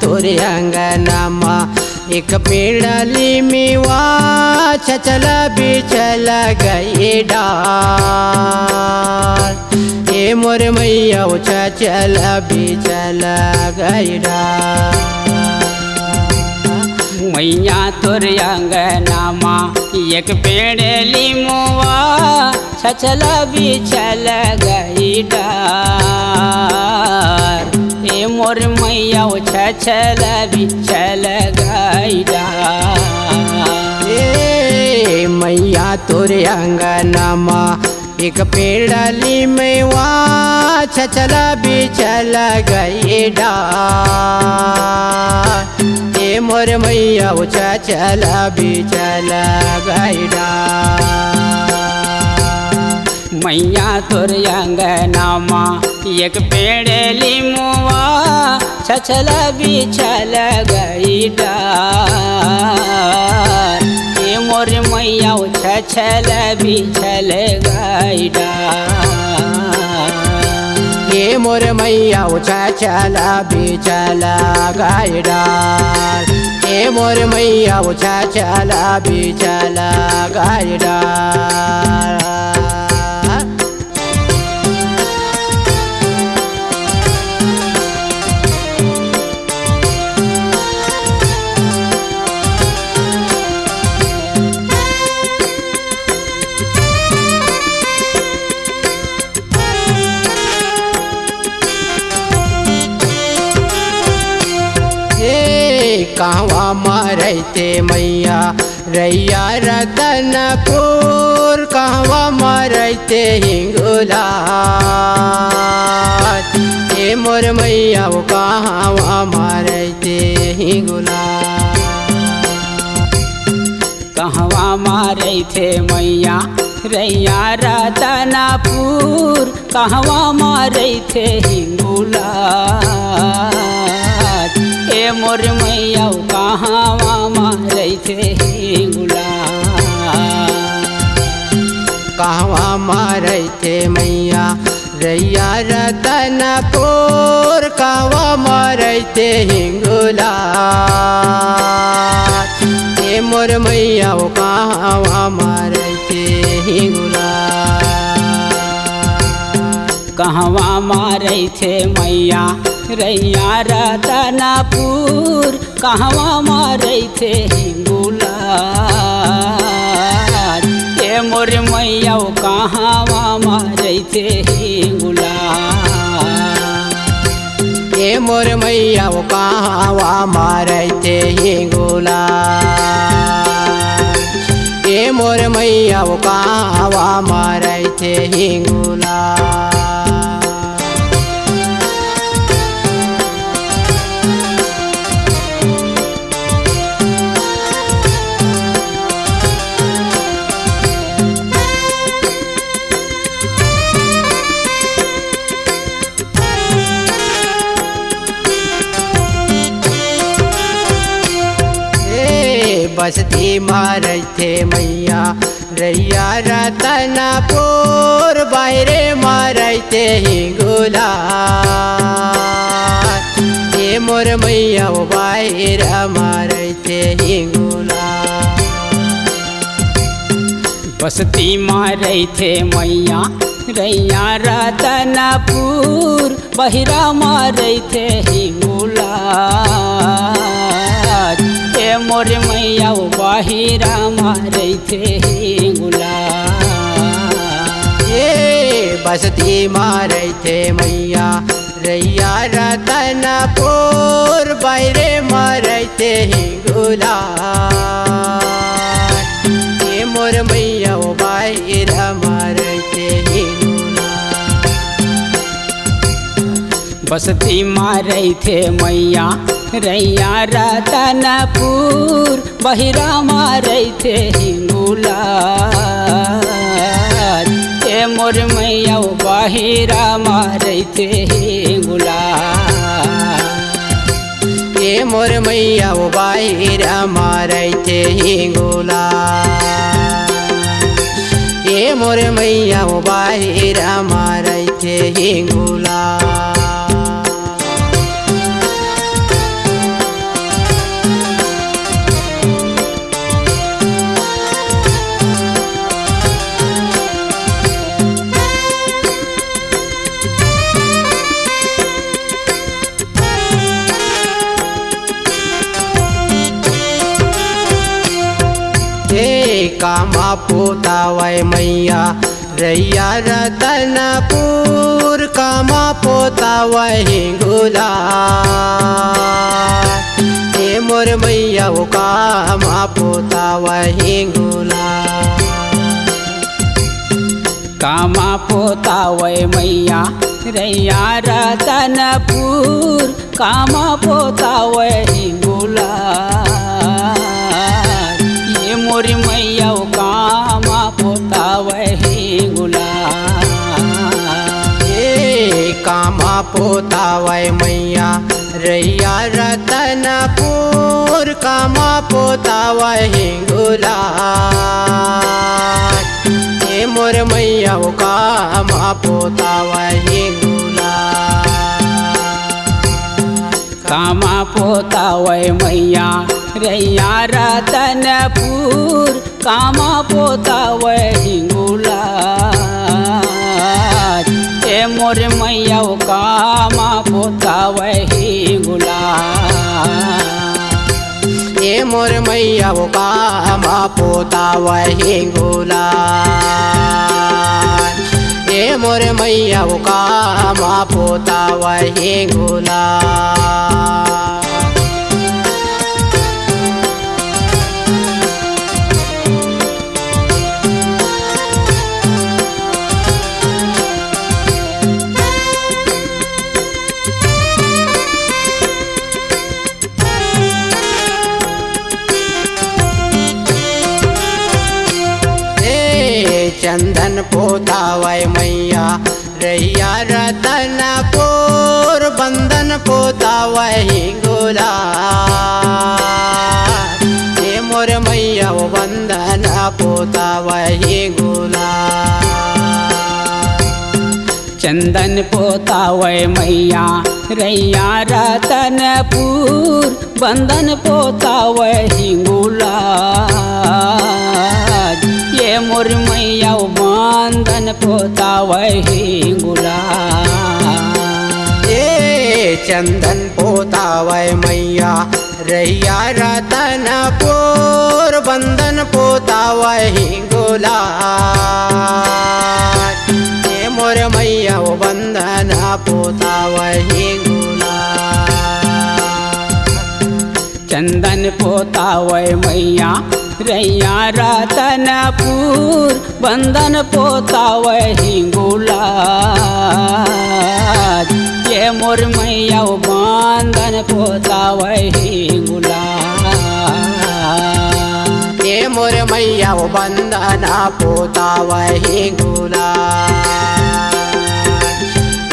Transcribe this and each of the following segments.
तोरे अंगनामा एक पेड़ली मेवा छचल बिछल गए डाल ए मोर मैया छचल बिछल गए डाल। मैया तोर अंगनामा एक पेड़ली मुआ छचल बिछल गई डार ए मोर मैया छचल बिछल गई डार। ए मैया तोर अंगनामा एक पेड़ली मेवा छचल बिछल गई डाल ए मोर मैया छचल बिछल गई डाल। मैया तोर अंगनामा एक पेड़ली मुआ छचल बिछल गई डार ए मोर मैया छचल बिछल गई डार। ए मोर मैया छचल बिछल गई डाल ए मोर मैया छचल बिछल गई डाल। कहवा मरते मैया रैया रतनपुर कहवा मरते हिंगुला ए मोर मैया कहवा मरते हिंगुला। कहवा मारे थे मैया रैया रतनपुर कहवा मारे थे हिंगुला ए मोर मैया कहवा मारे थे हिंगुला। कहवा मारे थे मैया रैया रतनपुर कहवा मारे थे हिंगुला ए मोर मैया कहवा मारे थे हिंगुला। कहवा मारे थे मैया रैया रतनपुर कहवा मारे थे हिंगुला ए मोर मैया कहवा मारे थे हिंगुला। ए मोर मैया कहवा मारे थे हिंगुला ए मोर मैया कहवा मारे थे हिंगुला। बस्ती मारते मैया रैया रतनपुर बाहरे मारते हिंगुला ए मोर मैया बाहर मारते हिंगुला। बस्ती मारे थे मैया रैया रतनपुर बहिरा मारे थे हिंगुला ए मोर मैया बाहिरा मारे थे हिंगुला। ए बस्ती मारे थे मैया रैया रतनपुर बाहरे मारे थे हिंगुला ए मोर मैया बाहर मारे थे हिंगुला। बस्ती मारे थे मैया रैया रतनपुर बहिरा मारे थे हिंगुला ए मोर मैया बाहिरा मारे थे हिंगुला। ए मोर मैया बाहर मारे थे हिंगुला ए मोर मैया बाहर मारे थे हिंगुला। पोतावै मैया रैया रतनपुर कामा पोतावै हिंगुला हे मोर मैया वो कामा पोतावै हिंगुला कामा पोतावै मैया रैया रतनपुर कामा पोतावै हिंगुला ये मोरी मैया वो कामा पोतावै हिंगुला कामा पोतावै मैया रैया रतनपुर कामा पोतावै हिंगुला हे मोर मैया वो कामा पोतावै हिंगुला कामा पोतावै मैया रैया रतनपुर कामा पोतावै हिंगुला हे मोर मैया वो कामा पोतावै हिंगुला हे मोर मैया वो कामा पोतावै हिंगुला हे मोर मैया वो कामा पोतावै हिंगुला चंदन पोतावै मैया रैया रतनपुर बंधन पोतावै हिंगुला हे मोर मैया वो बंधन पोतावै हिंगुला चंदन पोतावै मैया रैया रतनपुर बंधन पोतावै हिंगुला ये मोर मैया वो बंधन पोतावै हिंगुला चंदन पोतावै मैया रैया रतनपुर बंधन पोतावै हिंगुला हे मोर मैया वो बंधन पोतावै हिंगुला चंदन पोतावै मैया रैया रतनपुर बंधन पोतावै हिंगुला ये मोर मैया वो बंधन पोतावै हिंगुला ये मोर मैया वो बंधन पोतावै हिंगुला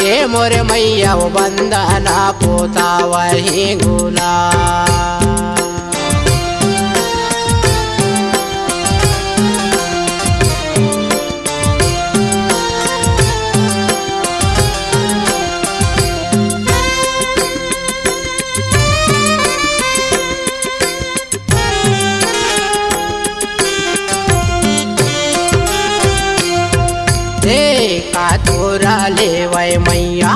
ये मोर मैया वो बंधन पोतावै हिंगुला का तोरा लेवै मैया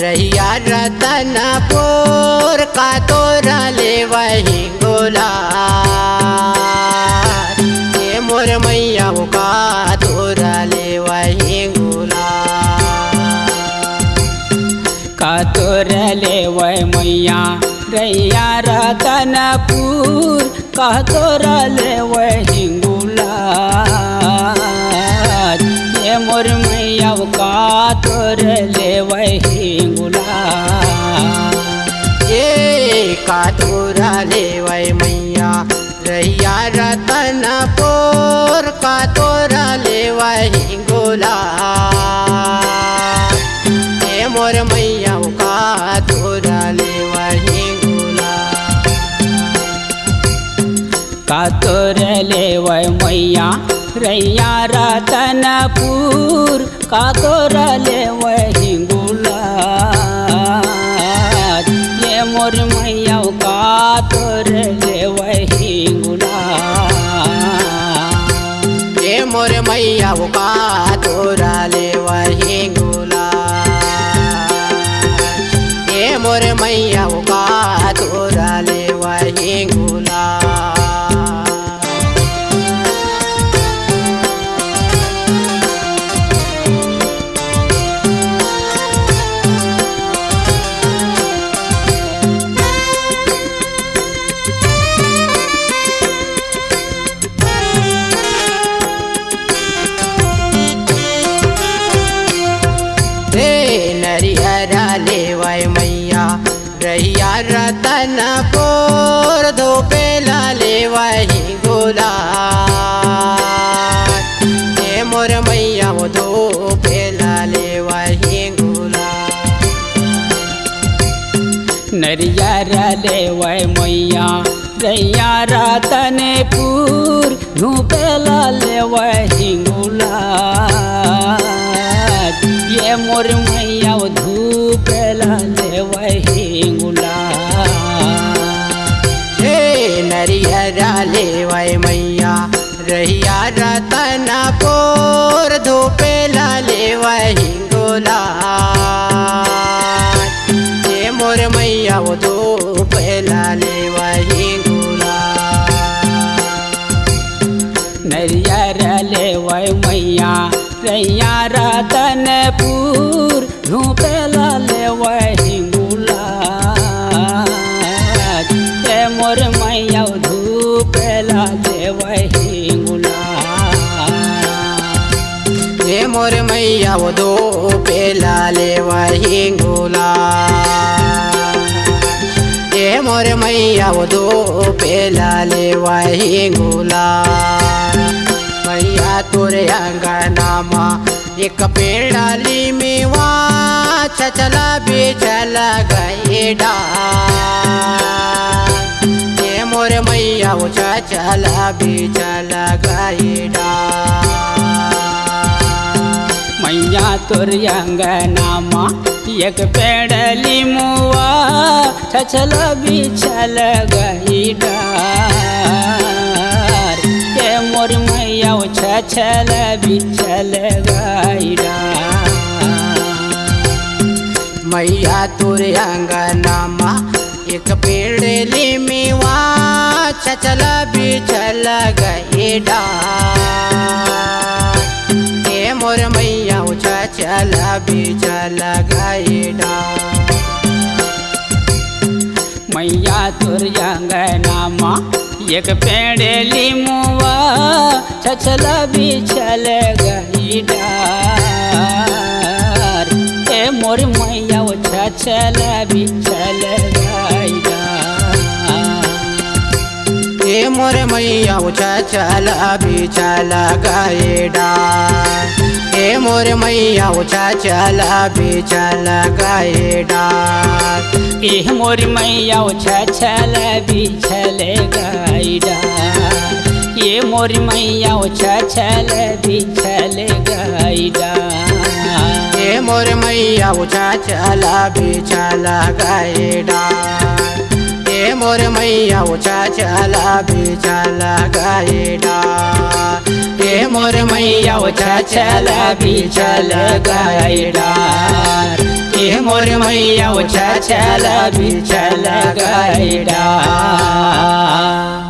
रैया रतनपुर का तोरा लेवै हिंगुला हे मोर मैया वो का तोरा लेवै हिंगुला का तोरा लेवै मैया रैया रतनपुर का तोरा लेवै हिंगुला ये मोर मैया वो का तोरा लेवै हिंगुला ये का तोरा लेवै मैया रैया रतनपुर का तोरा लेवै हिंगुला हे मोर मैया वो का तोरा लेवै हिंगुला का तोरा लेवै मैया रैया रतनपुर का तोरा लेवै हिंगुला ये मोर मैया वो का तोरा लेवै हिंगुला ये मोर मैया वो का तोरा लेवै हिंगुला ये मोर मैया वो का तोरा लेवै हिंगुला रहिया रतनपुर धोपेला लेवही गुलाल हे मोर मैया वो धोपेला लेवही गुलाल नरियर लेवै मैया रैया रतनपुर धोपेला लेवही गुलाल ये मोर मैया वो धोपेला लेवही गुलाल हे नरियरा लेवै मैया रहिया रतनपुर धोपेला लेवही गुलाल हे मोर मैया वो धोपेला लेवही गुलाल नरियर लेवै मैया रैया रतनपुर धोपेला लेवही गुलाल हे मोर मैया धोपेला लेवही गुलाल हे मोर मैया वो धोपेला लेवही गुलाल हे मोर मैया वो धोपेला लेवही गुलाल मैया तोरे अंगनामा एक पेड़ाली मेवा चला बेचल गए डाल हे मोर मैया वो चला बेचल गए डाल मैया तोर अंगनामा एक पेड़ली मुआ छछल बिछल गई डार हे मोर मैया छछल बिछल गई डार मैया तोरे अंगनामा एक पेड़ली मेवा चल बिछल गए डाल हे मोर मैया चल बिछल गए डाल मैया तोर अंगनामा एक पेड़ली मुआ छछल बिछल गई डार हे मोर मैया छछल बिछल गई डार हे मोर मैया चल बिछल गए डाल हे मोर मैया चल बिछल गए डाल हे मोर मैया छछल बिछल गई डार ये मोर मैया छछल बिछल गई डार हे मोर मैया चल बिछल गए डाल हे मोर मैया चल बिछल गए डाल हे मोर मैया चल बिछल गए डाल हे मोर मैया चल बिछल गए डाल।